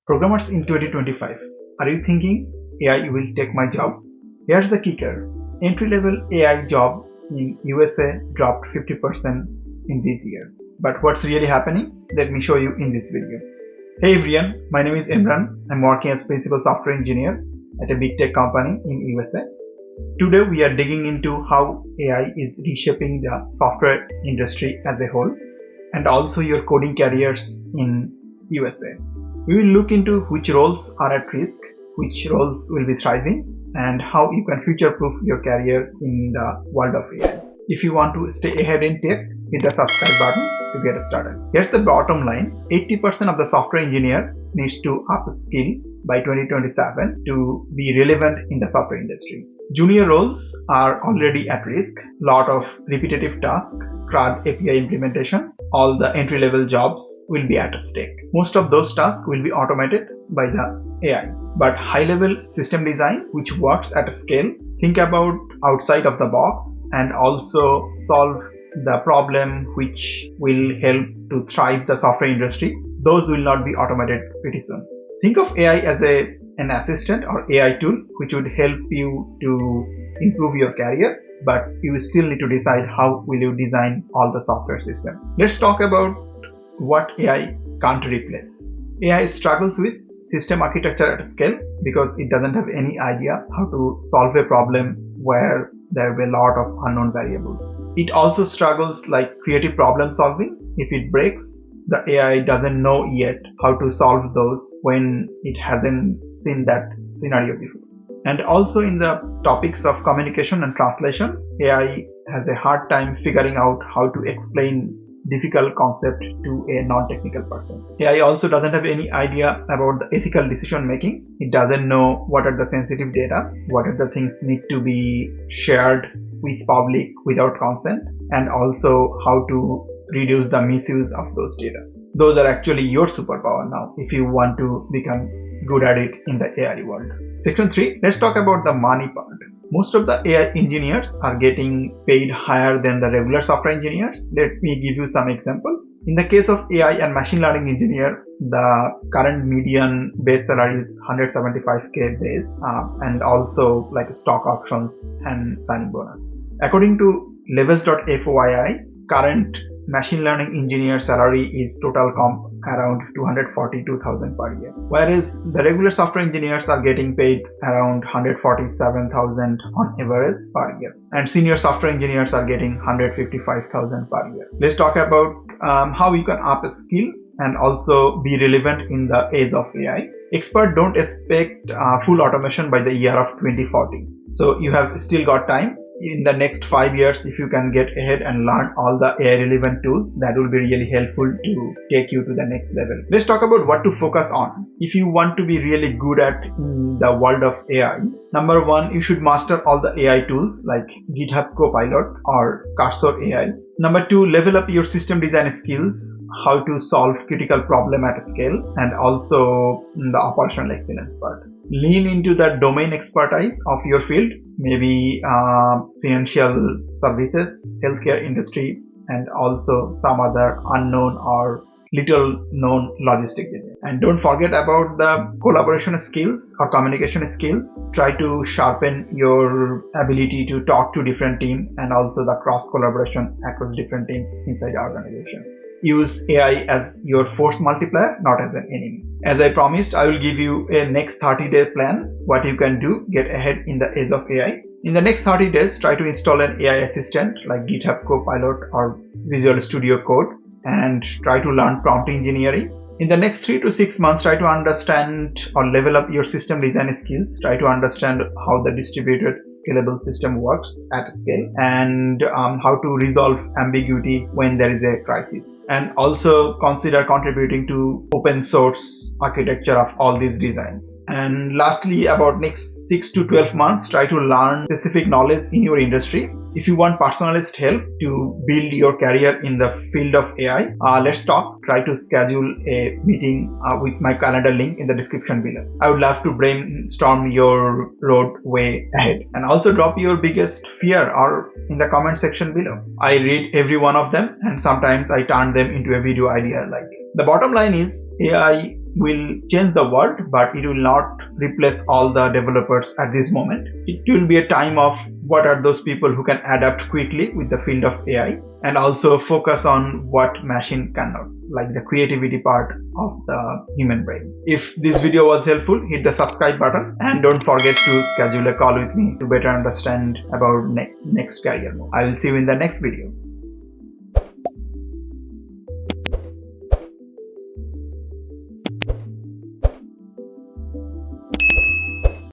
Programmers in 2025, are you thinking AI will take my job? Here's the kicker. Entry-level AI job in USA dropped 50% in this year. But what's really happening? Let me show you in this video. Hey everyone, my name is Imran. I'm working as principal software engineer at a big tech company in USA. Today we are digging into how AI is reshaping the software industry as a whole and also your coding careers in USA. We will look into which roles are at risk, which roles will be thriving, and how you can future-proof your career in the world of AI. If you want to stay ahead in tech, hit the subscribe button to get started. Here's the bottom line. 80% of the software engineer needs to upskill by 2027 to be relevant in the software industry. Junior roles are already at risk. Lot of repetitive tasks, CRUD API implementation, all the entry-level jobs will be at stake. Most of those tasks will be automated by the AI. But high-level system design, which works at a scale, think about outside of the box and also solve the problem which will help to thrive the software industry. Those will not be automated pretty soon. Think of AI as an assistant or AI tool which would help you to improve your career, but you still need to decide how will you design all the software system. Let's talk about what AI can't replace. AI struggles with system architecture at scale because it doesn't have any idea how to solve a problem where there will be a lot of unknown variables. It also struggles like creative problem solving. If it breaks, the AI doesn't know yet how to solve those when it hasn't seen that scenario before. And also in the topics of communication and translation, AI has a hard time figuring out how to explain difficult concept to a non-technical person. AI also doesn't have any idea about the ethical decision making. It doesn't know what are the sensitive data, what are the things need to be shared with public without consent, and also how to reduce the misuse of those data. Those are actually your superpower now if you want to become good at it in the AI world. Section 3, let's talk about the money part. Most of the AI engineers are getting paid higher than the regular software engineers. Let me give you some example. In the case of AI and machine learning engineer, the current median base salary is 175k base and also like stock options and signing bonus. According to levels.fyi, current machine learning engineer salary is total comp around 242,000 per year, whereas the regular software engineers are getting paid around 147,000 on average per year, and senior software engineers are getting 155,000 per year. Let's talk about how you can upskill and also be relevant in the age of AI. Experts don't expect full automation by the year of 2040, so you have still got time. In the next 5 years, if you can get ahead and learn all the AI relevant tools, that will be really helpful to take you to the next level. Let's talk about what to focus on. If you want to be really good at in the world of AI, number one, you should master all the AI tools like GitHub Copilot or Cursor AI. Number two, level up your system design skills, how to solve critical problem at scale, and also the operational excellence part. Lean into the domain expertise of your field, maybe financial services, healthcare industry, and also some other unknown or little known logistic area. And don't forget about the collaboration skills or communication skills. Try to sharpen your ability to talk to different teams and also the cross collaboration across different teams inside the organization. Use AI as your force multiplier, not as an enemy. As I promised, I will give you a next 30-day plan, what you can do, get ahead in the age of AI. In the next 30 days, try to install an AI assistant like GitHub Copilot or Visual Studio Code and try to learn prompt engineering. In the next 3 to 6 months, try to understand or level up your system design skills. Try to understand how the distributed scalable system works at scale and how to resolve ambiguity when there is a crisis. And also consider contributing to open source architecture of all these designs. And lastly, about next 6 to 12 months, try to learn specific knowledge in your industry. If you want personalized help to build your career in the field of AI, let's talk. Try to schedule a meeting with my calendar link in the description below. I would love to brainstorm your roadway ahead. And also drop your biggest fear or in the comment section below. I read every one of them and sometimes I turn them into a video idea like this. The bottom line is AI will change the world, but it will not replace all the developers at this moment. It will be a time of what are those people who can adapt quickly with the field of AI and also focus on what machine cannot, like the creativity part of the human brain. If this video was helpful, hit the subscribe button and don't forget to schedule a call with me to better understand about next career move. I will see you in the next video.